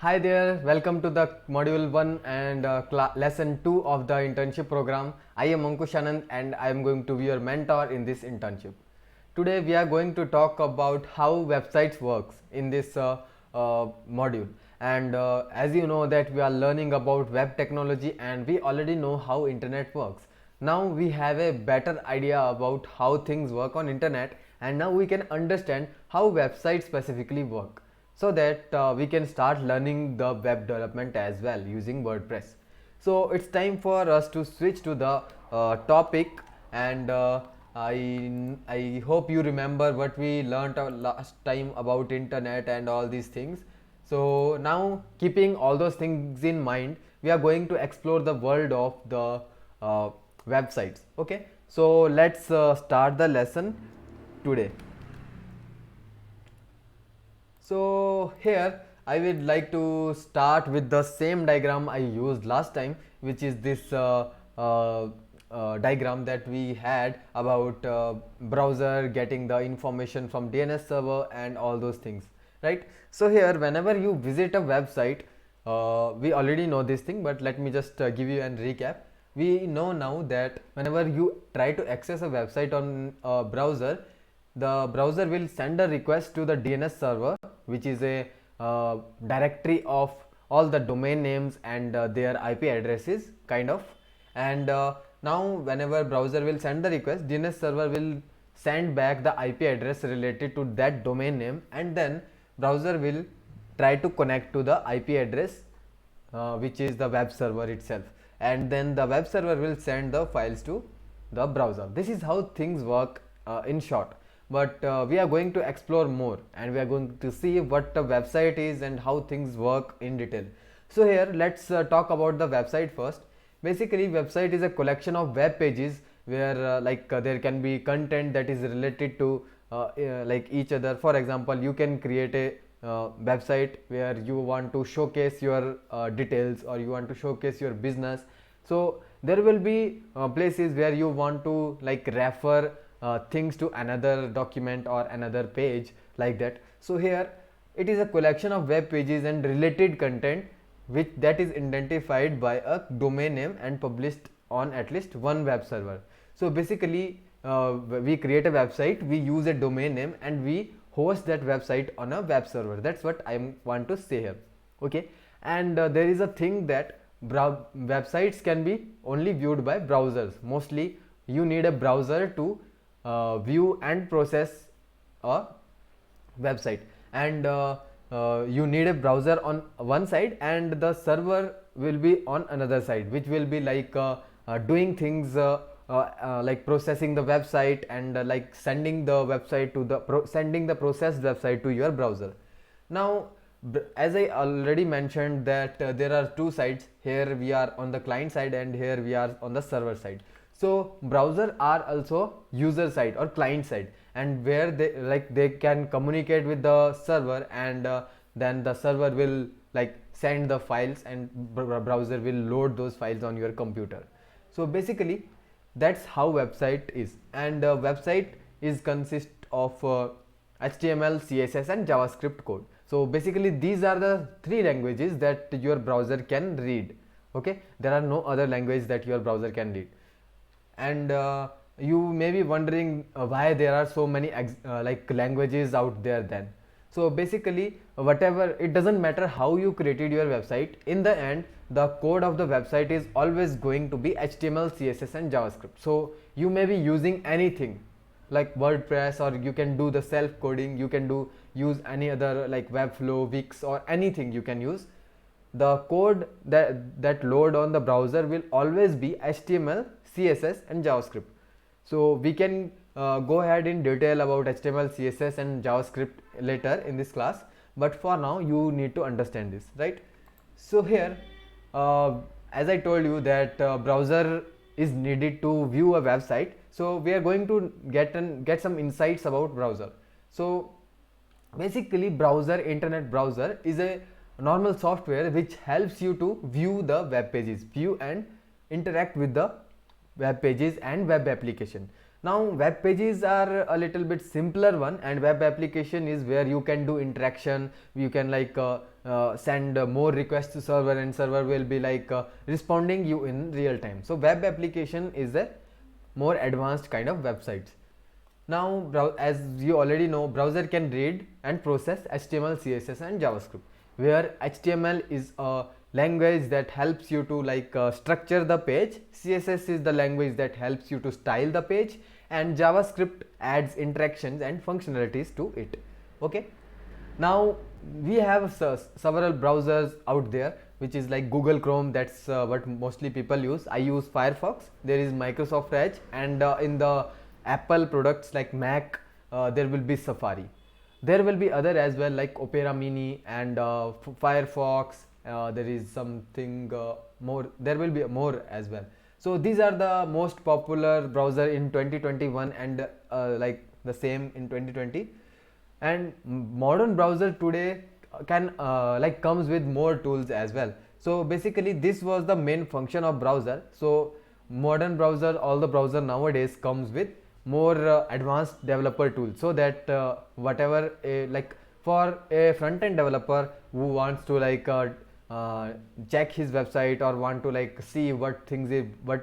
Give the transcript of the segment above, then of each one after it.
Hi there, welcome to the module 1 and lesson 2 of the internship program. I am Ankush Anand and I am going to be your mentor in this internship. Today we are going to talk about how websites works in this module. And as you know that we are learning about web technology and we already know how internet works. Now we have a better idea about how things work on internet, and now we can understand how websites specifically work, so that we can start learning the web development as well using WordPress. So it's time for us to switch to the topic, and I hope you remember what we learned last time about internet and all these things. So now, keeping all those things in mind, we are going to explore the world of the uh, websites. Okay, so let's start the lesson today. So here I would like to start with the same diagram I used last time, which is this diagram that we had about browser getting the information from DNS server and all those things, right? So here, whenever you visit a website, we already know this thing, but let me just give you a recap. We know now that whenever you try to access a website on a browser, the browser will send a request to the DNS server, which is a directory of all the domain names and their IP addresses, kind of. And now, whenever browser will send the request, DNS server will send back the IP address related to that domain name, and then browser will try to connect to the IP address, which is the web server itself, and then the web server will send the files to the browser. This is how things work in short, but we are going to explore more, and we are going to see what a website is and how things work in detail. So here, let's talk about the website first. Basically, website is a collection of web pages where there can be content that is related to like each other. For example, you can create a website where you want to showcase your details, or you want to showcase your business. So there will be places where you want to like refer things to another document or another page, like that. So here it is a collection of web pages and related content which that is identified by a domain name and published on at least one web server. So basically, we create a website, we use a domain name, and we host that website on a web server. That's what I want to say here. Okay, and there is a thing that websites can be only viewed by browsers. Mostly you need a browser to view and process a website, and you need a browser on one side, and the server will be on another side, which will be like doing things like processing the website, and like sending the website to the sending the processed website to your browser. Now, as I already mentioned that there are two sides. Here we are on the client side, and here we are on the server side. So browser are also user side or client side, and where they can communicate with the server, and then the server will like send the files, and browser will load those files on your computer. So basically, that's how website is, and website is consist of HTML, CSS, and JavaScript code. So basically, these are the three languages that your browser can read. Okay, there are no other language that your browser can read. And you may be wondering why there are so many like languages out there then. So basically, whatever, it doesn't matter how you created your website, in the end the code of the website is always going to be HTML, CSS, and JavaScript. So you may be using anything like WordPress, or you can do the self coding, you can do use any other like Webflow, Wix, or anything you can use. The code that load on the browser will always be HTML, CSS, and JavaScript. So we can go ahead in detail about HTML, CSS, and JavaScript later in this class, but for now you need to understand this, right? So here, as I told you that browser is needed to view a website, so we are going to get some insights about browser. So basically, internet browser is a normal software which helps you to view the web pages, view and interact with the web pages and web application. Now web pages are a little bit simpler one, and web application is where you can do interaction. You can send more requests to server, and server will be responding you in real time. So web application is a more advanced kind of websites. Now, as you already know, browser can read and process HTML, CSS and JavaScript, where HTML is a language that helps you to structure the page, CSS is the language that helps you to style the page, and JavaScript adds interactions and functionalities to it. Okay. Now we have several browsers out there, which is like Google Chrome. That's what mostly people use. I use Firefox. There is Microsoft Edge, and in the Apple products like Mac, there will be Safari. There will be other as well, like Opera Mini and Firefox. There is something more. There will be more as well. So these are the most popular browser in 2021, and like the same in 2020. And modern browser today can comes with more tools as well. So basically this was the main function of browser. So modern browser, all the browser nowadays comes with more advanced developer tools, so that whatever for a front end developer who wants to check his website, or want to see what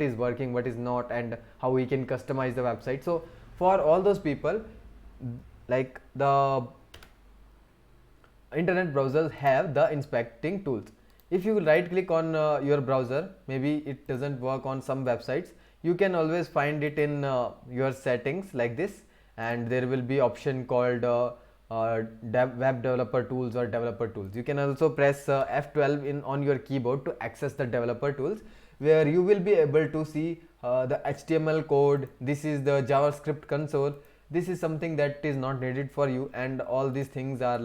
is working, what is not, and how we can customize the website. So for all those people, like the internet browsers have the inspecting tools. If you right click on your browser, maybe it doesn't work on some websites, you can always find it in your settings like this, and there will be option called web developer tools or developer tools. You can also press F12 in on your keyboard to access the developer tools, where you will be able to see the HTML code. This is the JavaScript console. This is something that is not needed for you, and all these things are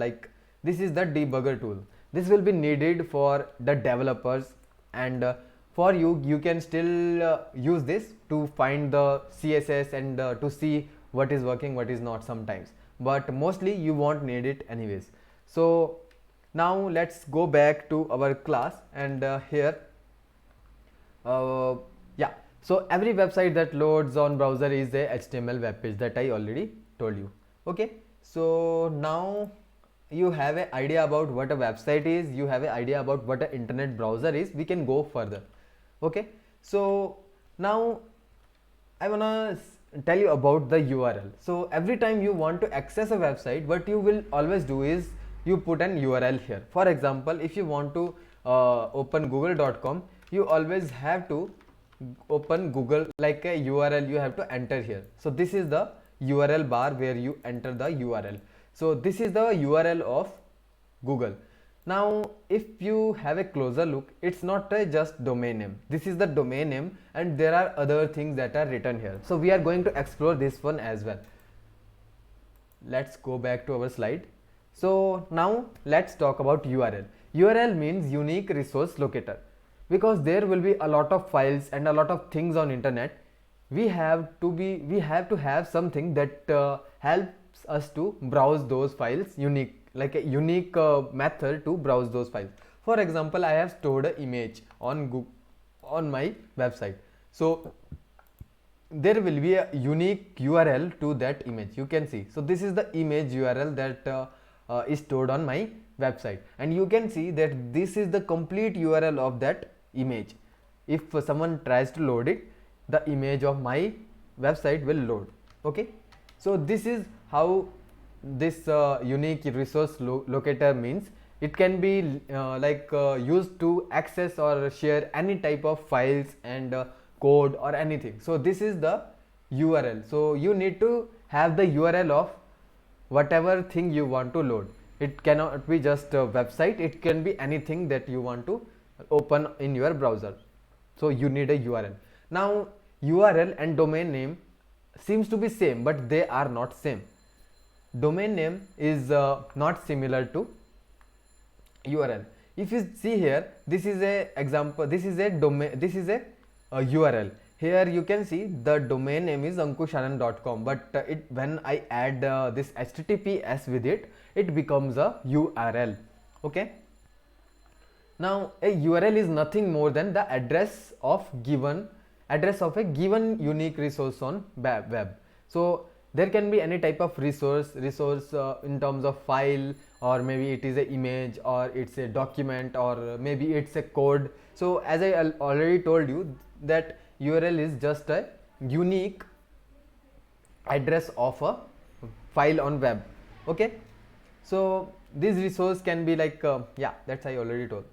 this is the debugger tool. This will be needed for the developers, and for you can still use this to find the CSS and to see what is working, what is not sometimes, but mostly you won't need it anyways. So now let's go back to our class, and here yeah, so every website that loads on browser is a HTML web page, that I already told you. Okay, so now you have an idea about what a website is, you have an idea about what an internet browser is. We can go further. Okay, so now I wanna tell you about the URL. So every time you want to access a website, what you will always do is you put an URL here. For example, if you want to open google.com, you always have to open Google, like a URL you have to enter here. So this is the URL bar where you enter the URL. So this is the URL of Google. Now if you have a closer look, it's not a just domain name. This is the domain name, and there are other things that are written here. So we are going to explore this one as well. Let's go back to our slide. So now let's talk about URL. URL means unique resource locator. Because there will be a lot of files and a lot of things on internet, we have to have something that helps us to browse those files unique, like a unique method to browse those files. For example, I have stored an image on Google, on my website. So there will be a unique URL to that image. You can see. So this is the image URL that is stored on my website, and you can see that this is the complete URL of that image. If someone tries to load it, the image of my website will load. Okay, so this is how this unique resource locator means. It can be used to access or share any type of files and code or anything. So this is the URL. So you need to have the URL of whatever thing you want to load. It cannot be just a website, it can be anything that you want to open in your browser. So you need a URL. Now URL and domain name seems to be same, but they are not same. Domain name is not similar to URL. If you see here, this is a example, this is a domain, this is a URL. Here you can see the domain name is ankushanand.com, but when I add this HTTPS with it, it becomes a URL. Okay. Now a URL is nothing more than the address of given address of a given unique resource on web. So there can be any type of resource in terms of file, or maybe it is a image, or it's a document, or maybe it's a code. So as I already told you, that URL is just a unique address of a file on web. Okay, so this resource can be like yeah, that's I already told.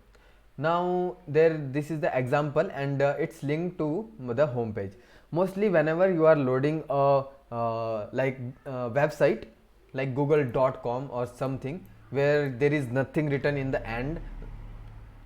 Now this is the example, and it's linked to the home page. Mostly whenever you are loading a website like google.com or something, where there is nothing written in the end,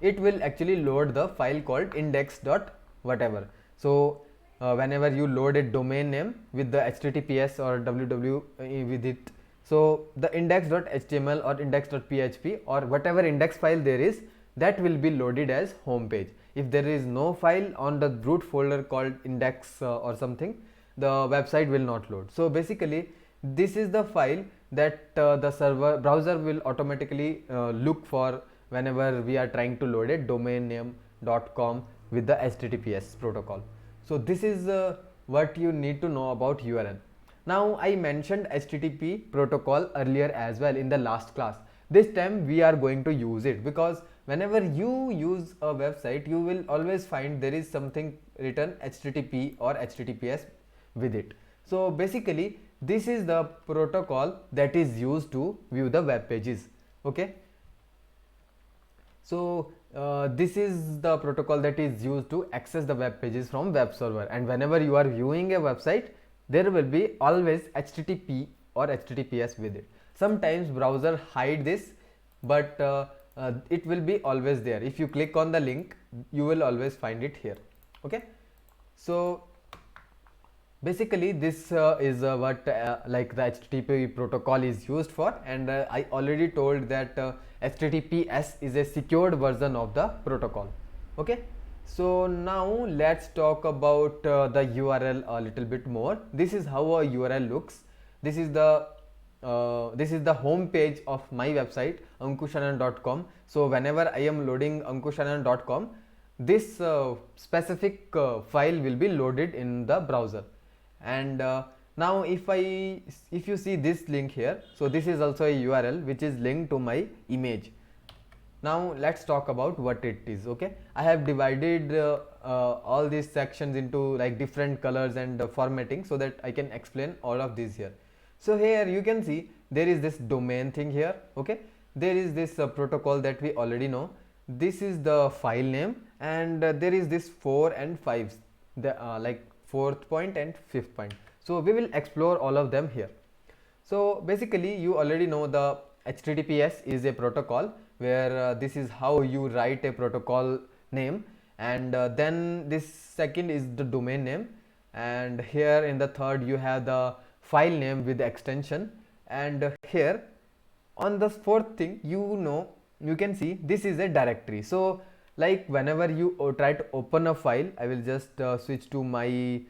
it will actually load the file called index dot whatever. So whenever you load a domain name with the https or www with it, so the index.html or index.php or whatever index file there is, that will be loaded as home page. If there is no file on the root folder called index or something, the website will not load. So basically this is the file that the browser will automatically look for whenever we are trying to load a domain name.com with the https protocol. So this is what you need to know about URL. Now I mentioned HTTP protocol earlier as well in the last class. This time we are going to use it, because whenever you use a website, you will always find there is something written HTTP or HTTPS with it. So basically this is the protocol that is used to view the web pages. Okay, so this is the protocol that is used to access the web pages from web server, and whenever you are viewing a website, there will be always HTTP or HTTPS with it. Sometimes browser hide this, but it will be always there. If you click on the link, you will always find it here. Okay, so basically this is what like the HTTP protocol is used for, and I already told that HTTPS is a secured version of the protocol. Okay, so now let's talk about the URL a little bit more. This is how a URL looks. This is the home page of my website ankushanand.com. So whenever I am loading ankushanand.com, this specific file will be loaded in the browser. And now if you see this link here, so this is also a URL which is linked to my image. Now let's talk about what it is. Okay, I have divided all these sections into like different colors and formatting, so that I can explain all of these here. So here you can see there is this domain thing here. Okay, there is this protocol that we already know. This is the file name, and there is this 4 and 5, the like 4th point and 5th point. So we will explore all of them here. So basically you already know the HTTPS is a protocol where this is how you write a protocol name, and then this second is the domain name, and here in the third you have the file name with the extension, and here on the fourth thing, you can see this is a directory. So like whenever you try to open a file, I will just switch to my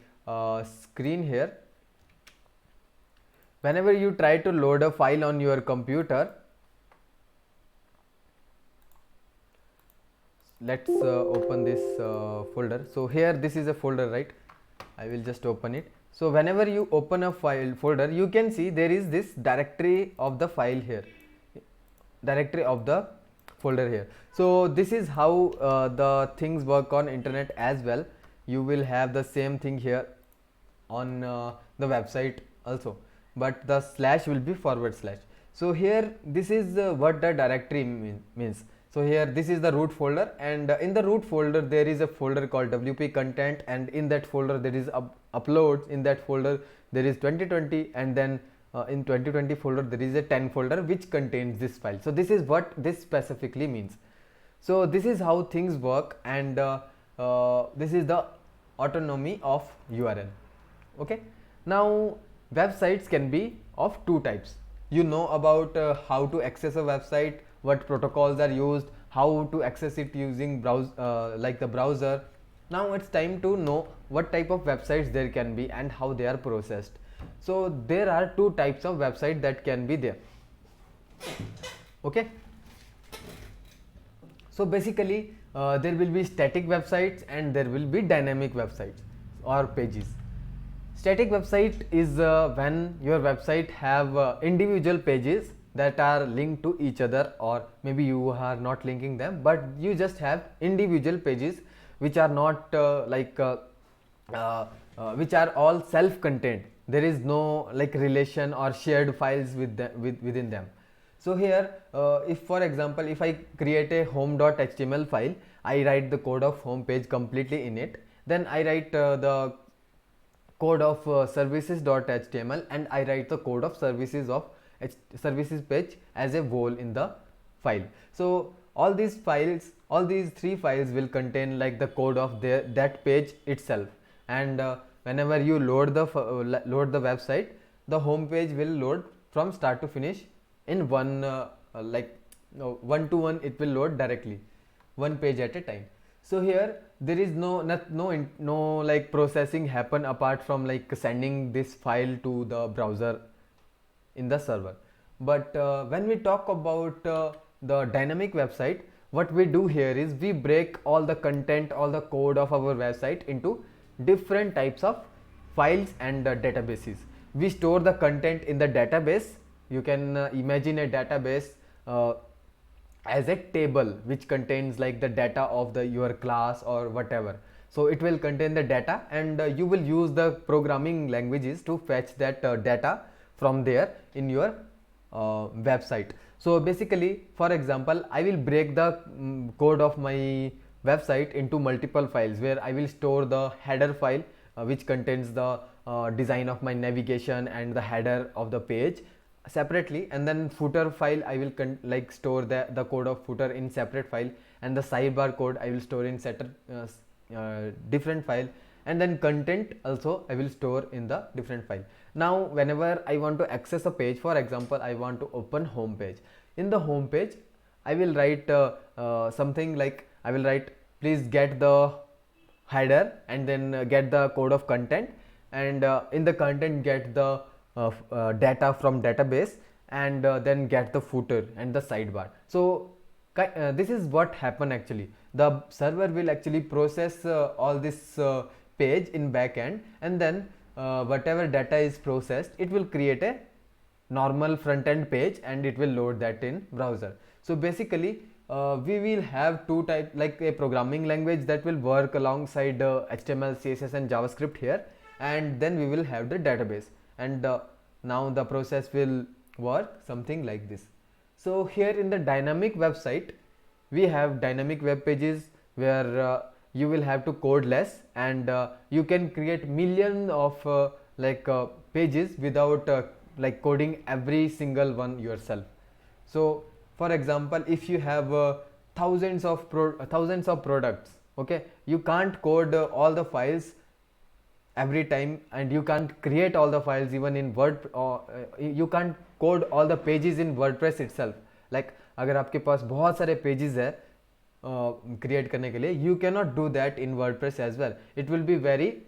screen here. Whenever you try to load a file on your computer, let's open this folder. So here this is a folder, right? I will just open it. So whenever you open a file folder, you can see there is this directory of the file here, directory of the folder here. So this is how the things work on internet as well. You will have the same thing here on the website also, but the slash will be /. So here this is what the directory means. So here this is the root folder, and in the root folder there is a folder called WP content, and in that folder there is uploads. In that folder there is 2020, and then in 2020 folder there is a 10 folder which contains this file. So this is what this specifically means. So this is how things work, and this is the autonomy of URL. Okay, now websites can be of two types. You know about how to access a website, what protocols are used, how to access it using the browser. Now it's time to know what type of websites there can be and how they are processed. So there are two types of website that can be there. Okay, so basically there will be static websites and there will be dynamic websites. or pages. Static website is when your website have individual pages that are linked to each other, or maybe you are not linking them, but you just have individual pages which are not uh, which are all self-contained. There is no like relation or shared files within them. So here, if for example, if I create a home.html file, I write the code of home page completely in it. Then I write the code of services.html, and I write the code of services page as a whole in the file. So all these files, all these three files will contain like the code of that page itself. And whenever you load the website, the home page will load from start to finish in one to one. It will load directly, one page at a time. So here there is no like processing happen apart from like sending this file to the browser in the server. But when we talk about the dynamic website, what we do here is we break all the content, all the code of our website into different types of files and databases. We store the content in the database. You can imagine a database as a table which contains like the data of your class or whatever. So it will contain the data, and you will use the programming languages to fetch that data from there in your website. So basically, for example, I will break the code of my website into multiple files, where I will store the header file which contains the design of my navigation and the header of the page separately, and then footer file I will store the code of footer in separate file, and the sidebar code I will store in different file, and then content also I will store in the different file. Now whenever I want to access a page, for example, I want to open home page. In the home page, I will write something like, I will write please get the header, and then get the code of content, and in the content get the data from database, and then get the footer and the sidebar. So this is what happen actually. The server will actually process all this page in backend, and then whatever data is processed, it will create a normal front end page, and it will load that in browser. So basically we will have two type, like a programming language that will work alongside HTML, CSS and JavaScript here, and then we will have the database, and now the process will work something like this. So here in the dynamic website, we have dynamic web pages where you will have to code less, and you can create millions of pages without like coding every single one yourself. So for example, if you have thousands of products, okay, you can't code all the files every time, and you can't create all the files even in word, or you can't code all the pages in WordPress itself. Like अगर आपके पास बहुत सारे pages है create करने के लिए, you cannot do that in WordPress as well. It will be very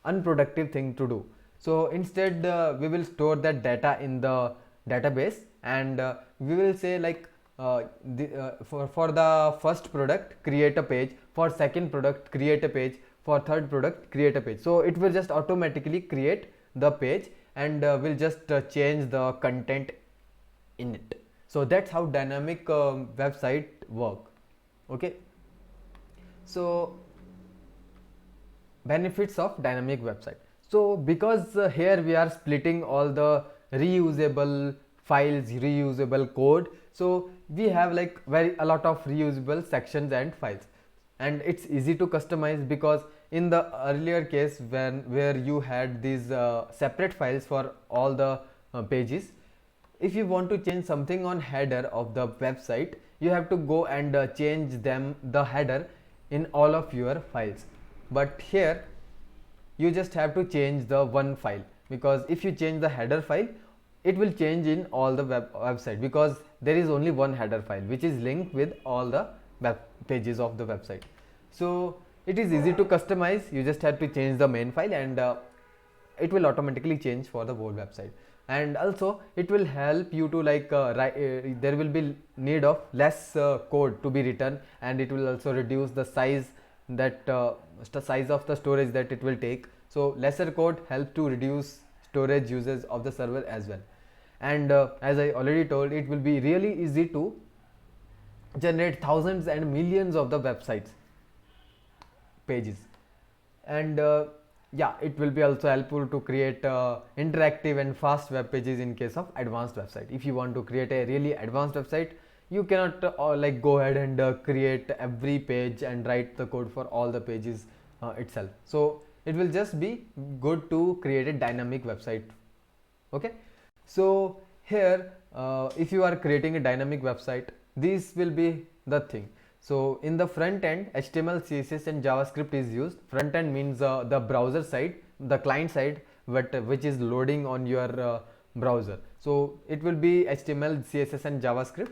unproductive thing to do. So instead we will store that data in the database, and we will say like for the first product create a page, for second product create a page, for third product create a page. So it will just automatically create the page, and will just change the content in it. So that's how dynamic website work. Okay, so benefits of dynamic website. So because here we are splitting all the reusable files, reusable code, so we have like a lot of reusable sections and files, and it's easy to customize, because in the earlier case where you had these separate files for all the pages, if you want to change something on header of the website, you have to go and change the header in all of your files. But here you just have to change the one file, because if you change the header file, it will change in all the website, because there is only one header file which is linked with all the web pages of the website. So it is easy to customize. You just have to change the main file, and it will automatically change for the whole website. And also it will help you to like there will be need of less code to be written, and it will also reduce the size that the size of the storage that it will take. So lesser code helps to reduce storage uses of the server as well. And as I already told, it will be really easy to generate thousands and millions of the websites pages. And yeah, it will be also helpful to create interactive and fast web pages in case of advanced website. If you want to create a really advanced website, you cannot like go ahead and create every page and write the code for all the pages itself. So it will just be good to create a dynamic website. Okay, so here if you are creating a dynamic website, this will be the thing. So in the front end, HTML, CSS and JavaScript is used. Front end means the browser side, the client side, but which is loading on your browser. So it will be HTML, CSS and JavaScript.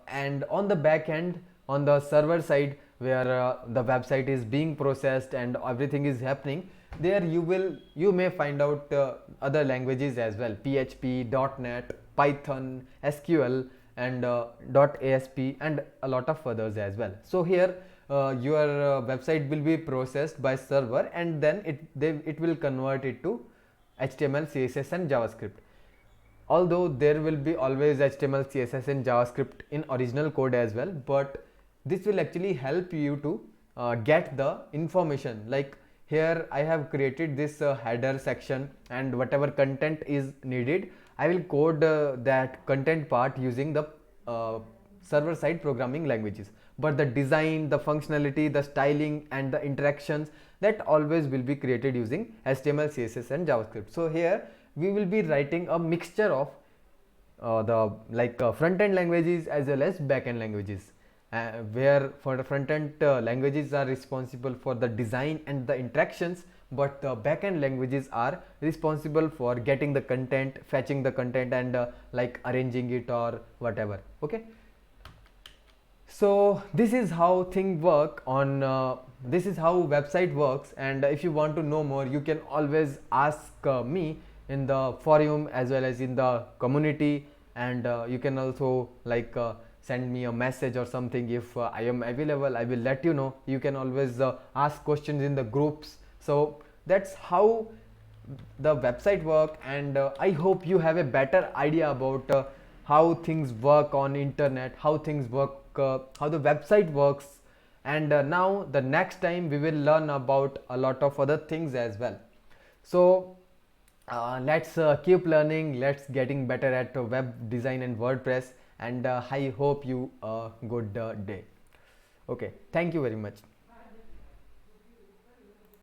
And on the back end, on the server side, where the website is being processed and everything is happening, there you may find out other languages as well: PHP, .NET, Python, SQL and .asp and a lot of others as well. So here your website will be processed by server, and then it will convert it to HTML, CSS and JavaScript. Although there will be always HTML, CSS and JavaScript in original code as well, but this will actually help you to get the information. Like here I have created this header section, and whatever content is needed, I will code that content part using the server side programming languages. But the design, the functionality, the styling and the interactions, that always will be created using HTML, CSS and JavaScript. So here we will be writing a mixture of the front end languages as well as back end languages, where for the front end languages are responsible for the design and the interactions, but the back end languages are responsible for getting the content, fetching the content and like arranging it or whatever. Okay, so this is how things work on this is how website works. And if you want to know more, you can always ask me in the forum as well as in the community, and you can also like send me a message or something. If I am available, I will let you know. You can always ask questions in the groups. So that's how the website work, and I hope you have a better idea about how things work on internet, how things work, how the website works. And now the next time we will learn about a lot of other things as well. So let's keep learning, let's getting better at web design and WordPress, and I hope you a good day. Okay, thank you very much.